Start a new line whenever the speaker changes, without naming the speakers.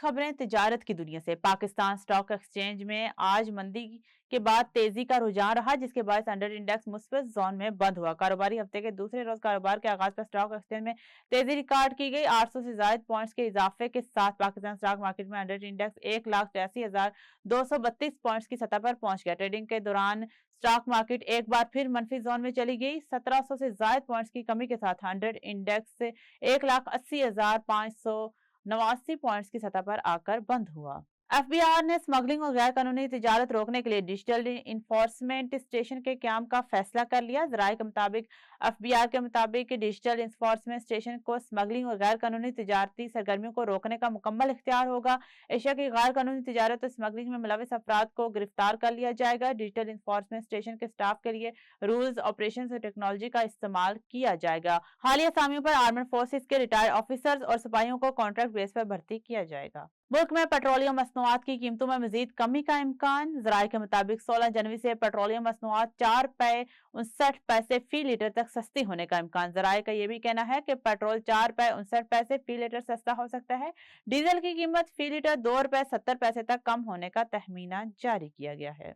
खबरें तिजारत की दुनिया से। पाकिस्तान स्टॉक एक्सचेंज में आज मंदी के बाद तेजी का रुझान रहा, जिसके बाद स्टैंडर्ड इंडेक्स मुस्बत जोन में बंद हुआ। कारोबारी हफ्ते के दूसरे रोज कारोबार के आगाज पर स्टॉक एक्सचेंज में तेजी रिकॉर्ड की गई। 800 से ज्यादा पॉइंट्स के इजाफे के साथ पाकिस्तान स्टॉक मार्केट में स्टैंडर्ड इंडेक्स 1,83,232 पॉइंट्स की सतह पर पहुंच गया। ट्रेडिंग के दौरान स्टॉक मार्केट एक बार फिर मनफी जोन में चली गई। 1700 से ज्यादा पॉइंट्स की कमी के साथ हंड्रेड इंडेक्स से 1,80,589 पॉइंट्स की सतह पर आकर बंद हुआ। एफबीआर ने स्मगलिंग और गैर कानूनी तिजारत रोकने के लिए डिजिटल इन्फोर्समेंट स्टेशन के क्याम का फैसला कर लिया। जराये के मुताबिक एफबीआर के मुताबिक डिजिटल इन्फोर्समेंट स्टेशन को स्मगलिंग और गैर कानूनी तिजारती सरगर्मियों को रोकने का मुकम्मल इख्तियार होगा। एशिया की गैर कानूनी तिजारत और स्मगलिंग में मुलविस अफराद को गिरफ्तार कर लिया जाएगा। डिजिटल इन्फोर्समेंट स्टेशन के स्टाफ के लिए रूल्स, ऑपरेशन और टेक्नोलॉजी का इस्तेमाल किया जाएगा। हालिया असामियों पर आर्मड फोर्सेस के रिटायर्ड ऑफिसर्स और सिपाहियों को कॉन्ट्रैक्ट बेस पर भर्ती किया जाएगा। मुल्क में पेट्रोलियम मसनूआत की कीमतों में मजीद कमी का इम्कान। जराये के मुताबिक 16 जनवरी से पेट्रोलियम मसनूआत 4 रुपए 59 पैसे फी लीटर तक सस्ती होने का इम्कान। जराये का यह भी कहना है कि पेट्रोल 4 रुपए 59 पैसे फी लीटर सस्ता हो सकता है। डीजल की कीमत फी लीटर 2 रुपए 70 पैसे तक कम होने का तहमीना जारी किया गया है।